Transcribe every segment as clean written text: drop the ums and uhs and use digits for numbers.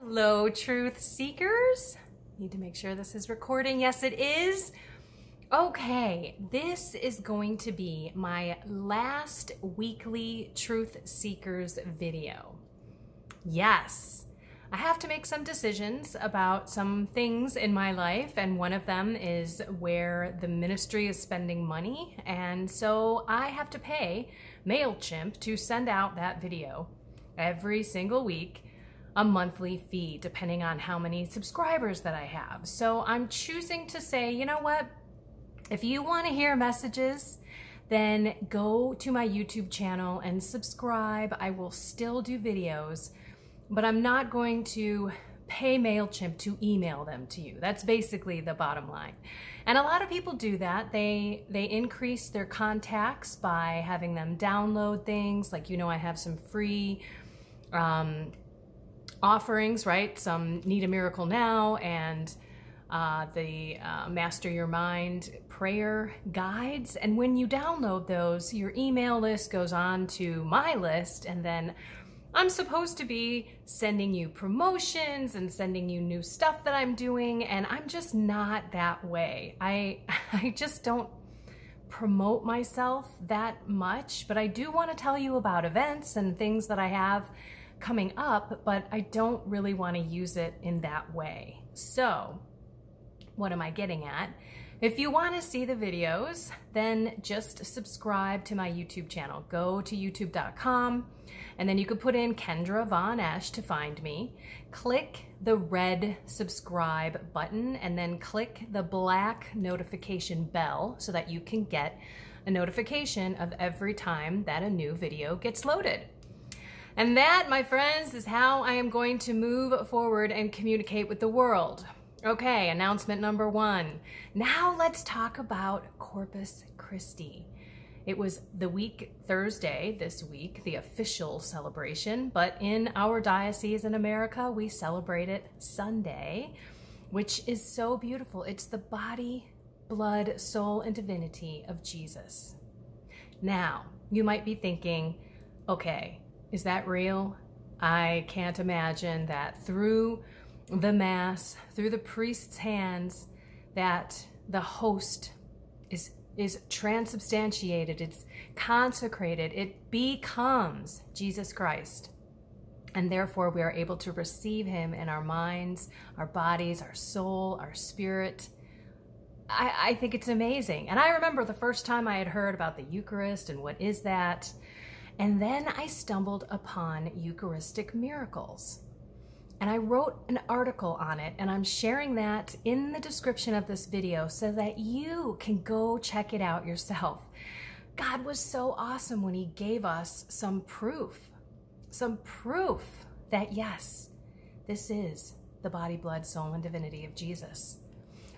Hello, truth seekers. Need to make sure this is recording. Yes, it is. Okay, this is going to be my last weekly Truth Seekers video. Yes, I have to make some decisions about some things in my life, and one of them is where the ministry is spending money, and so I have to pay MailChimp to send out that video every single week, a monthly fee, depending on how many subscribers that I have. So I'm choosing to say, you know what? If you want to hear messages, then go to my YouTube channel and subscribe. I will still do videos, but I'm not going to pay MailChimp to email them to you. That's basically the bottom line. And a lot of people do that. They increase their contacts by having them download things. Like, I have some free offerings, right? Some Need a Miracle Now and the Master Your Mind prayer guides. And when you download those, your email list goes on to my list, and then I'm supposed to be sending you promotions and sending you new stuff that I'm doing, and I'm just not that way. I just don't promote myself that much, but I do want to tell you about events and things that I have coming up, but I don't really want to use it in that way. So what am I getting at? If you want to see the videos, then just subscribe to my YouTube channel. Go to youtube.com, and then you could put in Kendra Von Esch to find me. Click the red subscribe button, and then click the black notification bell so that you can get a notification of every time that a new video gets loaded. And that, my friends, is how I am going to move forward and communicate with the world. Okay, announcement number one. Now let's talk about Corpus Christi. It was the week Thursday this week, the official celebration, but in our diocese in America, we celebrate it Sunday, which is so beautiful. It's the body, blood, soul, and divinity of Jesus. Now, you might be thinking, okay, is that real? I can't imagine that through the Mass, through the priest's hands, that the host is transubstantiated, it's consecrated, it becomes Jesus Christ. And therefore we are able to receive him in our minds, our bodies, our soul, our spirit. I think it's amazing. And I remember the first time I had heard about the Eucharist and what is that. And then I stumbled upon Eucharistic miracles. And I wrote an article on it, and I'm sharing that in the description of this video so that you can go check it out yourself. God was so awesome when he gave us some proof that yes, this is the body, blood, soul, and divinity of Jesus.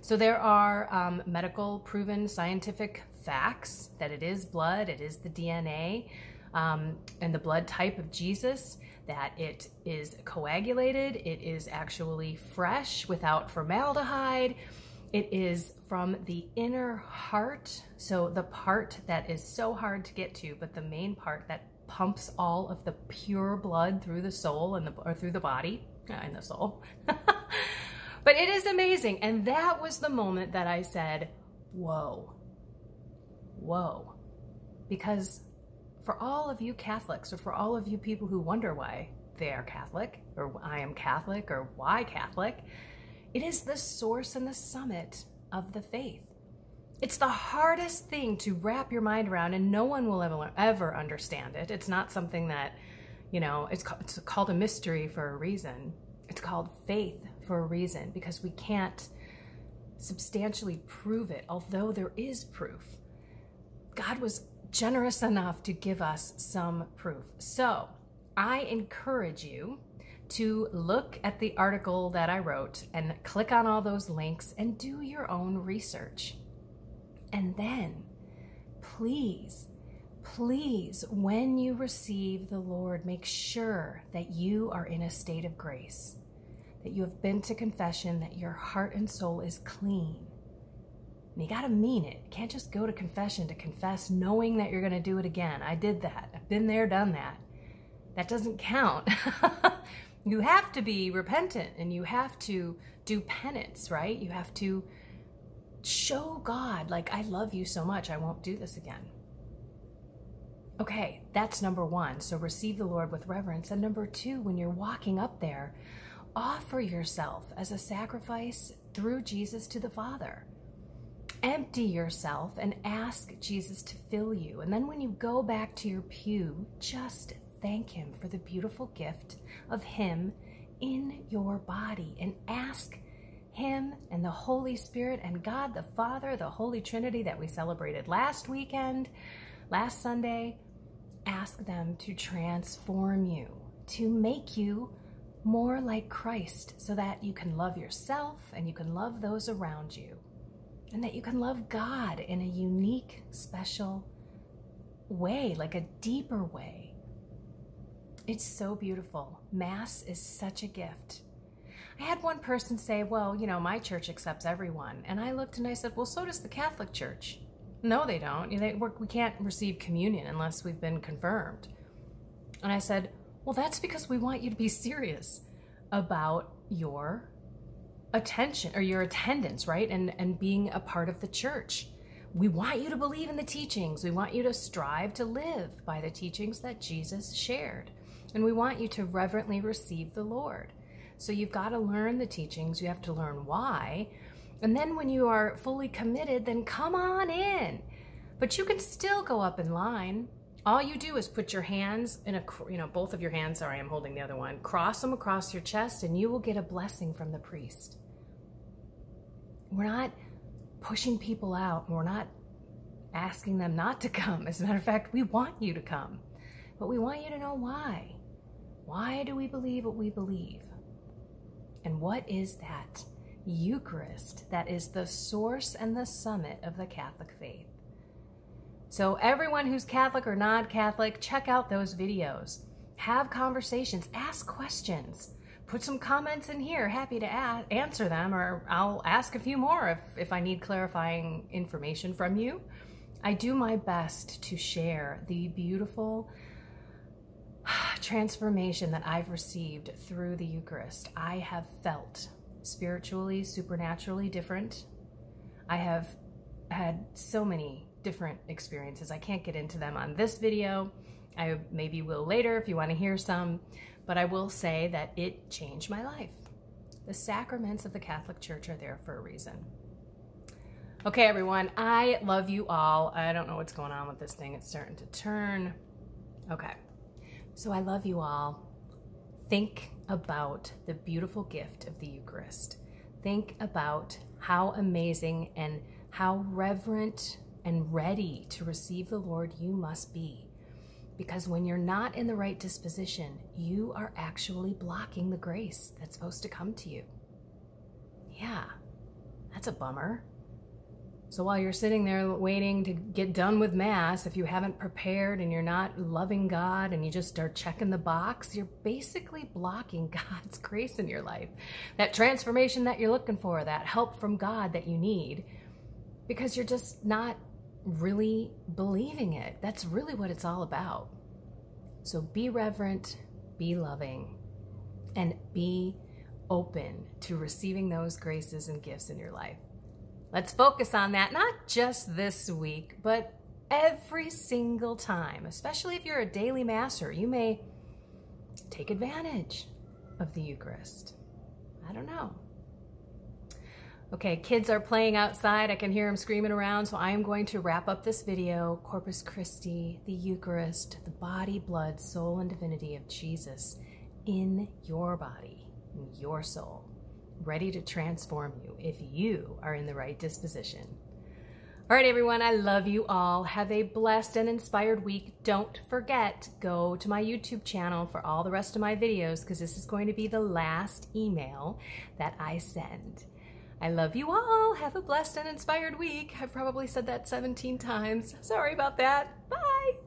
So there are medical proven scientific facts that it is blood, it is the DNA, and the blood type of Jesus, that it is coagulated, it is actually fresh without formaldehyde, it is from the inner heart, so the part that is so hard to get to, but the main part that pumps all of the pure blood through the soul or through the body, and the soul. But it is amazing, and that was the moment that I said, whoa, because for all of you Catholics, or for all of you people who wonder why they are Catholic, or I am Catholic, or why Catholic, it is the source and the summit of the faith. It's the hardest thing to wrap your mind around, and no one will ever understand it. It's not something that, it's called a mystery for a reason. It's called faith for a reason, because we can't substantially prove it, although there is proof. God was generous enough to give us some proof. So I encourage you to look at the article that I wrote and click on all those links and do your own research. And then please, when you receive the Lord, make sure that you are in a state of grace, that you have been to confession, that your heart and soul is clean. And you gotta mean it. You can't just go to confession to confess knowing that you're gonna do it again. I did that. I've been there, done that. That doesn't count. You have to be repentant and you have to do penance, right? You have to show God, like, I love you so much, I won't do this again. Okay, that's number one. So receive the Lord with reverence. And number two, when you're walking up there, offer yourself as a sacrifice through Jesus to the Father. Empty yourself and ask Jesus to fill you. And then when you go back to your pew, just thank him for the beautiful gift of him in your body, and ask him and the Holy Spirit and God the Father, the Holy Trinity that we celebrated last Sunday, ask them to transform you, to make you more like Christ, so that you can love yourself and you can love those around you, and that you can love God in a unique, special way, like a deeper way. It's so beautiful. Mass is such a gift. I had one person say, well, you know, my church accepts everyone. And I looked and I said, well, so does the Catholic Church. No, they don't. We can't receive communion unless we've been confirmed. And I said, well, that's because we want you to be serious about your attention or your attendance, right? And being a part of the church. We want you to believe in the teachings. We want you to strive to live by the teachings that Jesus shared. And we want you to reverently receive the Lord. So you've got to learn the teachings. You have to learn why. And then when you are fully committed, then come on in. But you can still go up in line. All you do is put your hands in both of your hands, sorry, I'm holding the other one, cross them across your chest, and you will get a blessing from the priest. We're not pushing people out. We're not asking them not to come. As a matter of fact, we want you to come. But we want you to know why. Why do we believe what we believe? And what is that? Eucharist, that is the source and the summit of the Catholic faith. So everyone who's Catholic or non-Catholic, check out those videos. Have conversations, ask questions. Put some comments in here. Happy to answer them, or I'll ask a few more if I need clarifying information from you. I do my best to share the beautiful transformation that I've received through the Eucharist. I have felt spiritually, supernaturally different. I have had so many different experiences. I can't get into them on this video. I maybe will later if you want to hear some, but I will say that it changed my life. The sacraments of the Catholic Church are there for a reason. Okay, everyone, I love you all. I don't know what's going on with this thing. It's starting to turn. Okay, so I love you all. Think about the beautiful gift of the Eucharist. Think about how amazing and how reverent and ready to receive the Lord you must be. Because when you're not in the right disposition, you are actually blocking the grace that's supposed to come to you. Yeah, that's a bummer. So while you're sitting there waiting to get done with Mass, if you haven't prepared and you're not loving God and you just start checking the box, you're basically blocking God's grace in your life. That transformation that you're looking for, that help from God that you need, because you're just not really believing it. That's really what it's all about. So be reverent, be loving, and be open to receiving those graces and gifts in your life. Let's focus on that, not just this week, but every single time, especially if you're a daily masser. You may take advantage of the Eucharist. I don't know. Okay, kids are playing outside. I can hear them screaming around, so I am going to wrap up this video. Corpus Christi, the Eucharist, the body, blood, soul, and divinity of Jesus in your body, in your soul, ready to transform you if you are in the right disposition. All right, everyone, I love you all. Have a blessed and inspired week. Don't forget, go to my YouTube channel for all the rest of my videos, because this is going to be the last email that I send. I love you all. Have a blessed and inspired week. I've probably said that 17 times. Sorry about that. Bye.